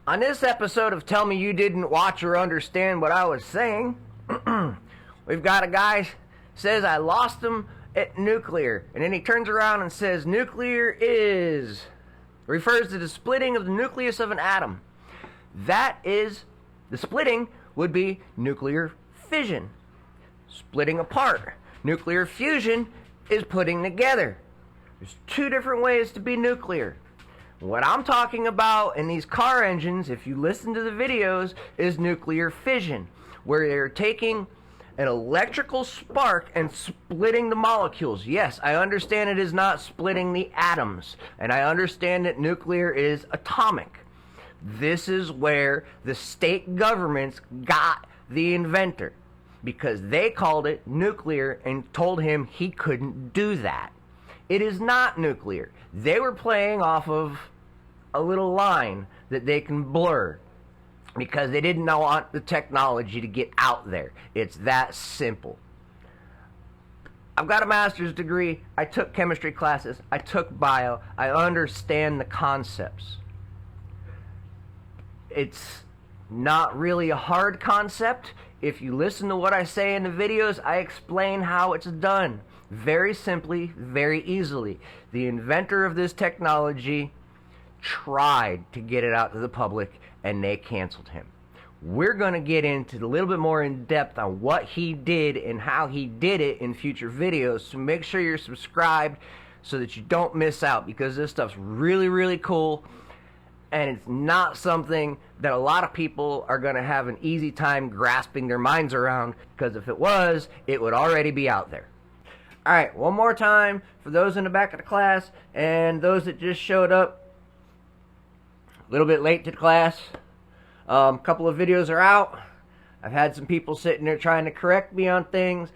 On this episode of Tell Me You Didn't Watch or Understand What I Was Saying, we've got a guy says I lost him at nuclear, and then he turns around and says nuclear refers to the splitting of the nucleus of an atom. That is, the splitting would be nuclear fission, splitting apart. Nuclear fusion is putting together. There's two different ways to be nuclear. What I'm talking about in these car engines, if you listen to the videos, is nuclear fission, where they're taking an electrical spark and splitting the molecules. Yes, I understand it is not splitting the atoms, and I understand that nuclear is atomic. This is where the state governments got the inventor, because they called it nuclear and told him he couldn't do that. It is not nuclear. They were playing off of a little line that they can blur because they didn't want the technology to get out there. It's that simple. I've got a master's degree. I took chemistry classes. I took bio. I understand the concepts. It's not really a hard concept. If you listen to what I say in the videos, I explain how it's done. Very simply, very easily. The inventor of this technology tried to get it out to the public, and they canceled him. We're going to get into a little bit more in depth on what he did and how he did it in future videos, so make sure you're subscribed so that you don't miss out, because this stuff's really, really cool, and it's not something that a lot of people are going to have an easy time grasping their minds around, because if it was, it would already be out there. Alright, one more time for those in the back of the class and those that just showed up a little bit late to the class. A couple of videos are out. I've had some people sitting there trying to correct me on things.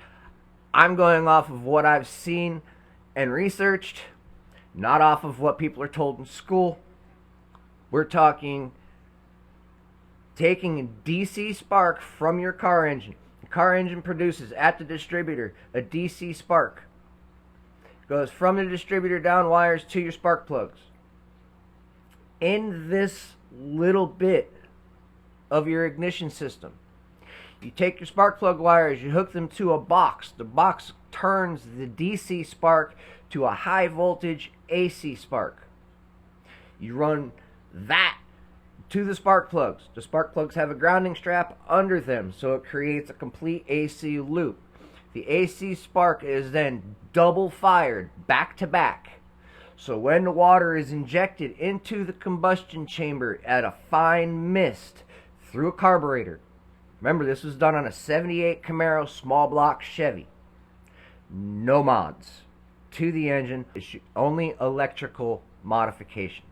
I'm going off of what I've seen and researched, not off of what people are told in school. We're talking taking a DC spark from your car engine. Car engine produces at the distributor a DC spark. It goes from the distributor down wires to your spark plugs. In this little bit of your ignition system, you take your spark plug wires, you hook them to a box. The box turns the DC spark to a high voltage AC spark. You run that to the spark plugs. The spark plugs have a grounding strap under them, so it creates a complete AC loop. The AC spark is then double fired back to back. So when the water is injected into the combustion chamber at a fine mist through a carburetor. Remember, this was done on a 78 Camaro small block Chevy. No mods to the engine. It's only electrical modifications.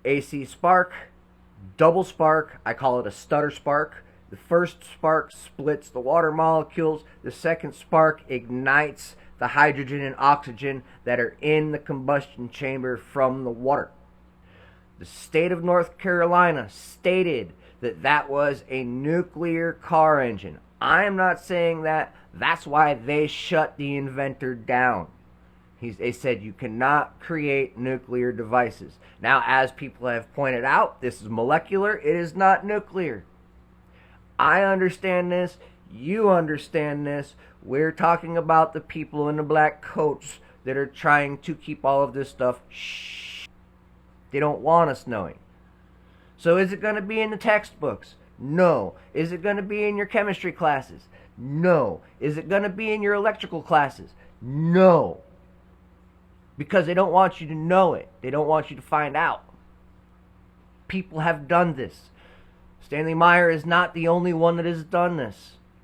AC spark, double spark, I call it a stutter spark. The first spark splits the water molecules. The second spark ignites the hydrogen and oxygen that are in the combustion chamber from the water. The state of North Carolina stated that that was a nuclear car engine. I am not saying that. That's why they shut the inventor down. They said you cannot create nuclear devices. Now, as people have pointed out, this is molecular. It is not nuclear. I understand this. You understand this. We're talking about the people in the black coats that are trying to keep all of this stuff shh. They don't want us knowing. So is it going to be in the textbooks? No. Is it going to be in your chemistry classes? No. Is it going to be in your electrical classes? No. Because they don't want you to know it. They don't want you to find out. People have done this. Stanley Meyer is not the only one that has done this.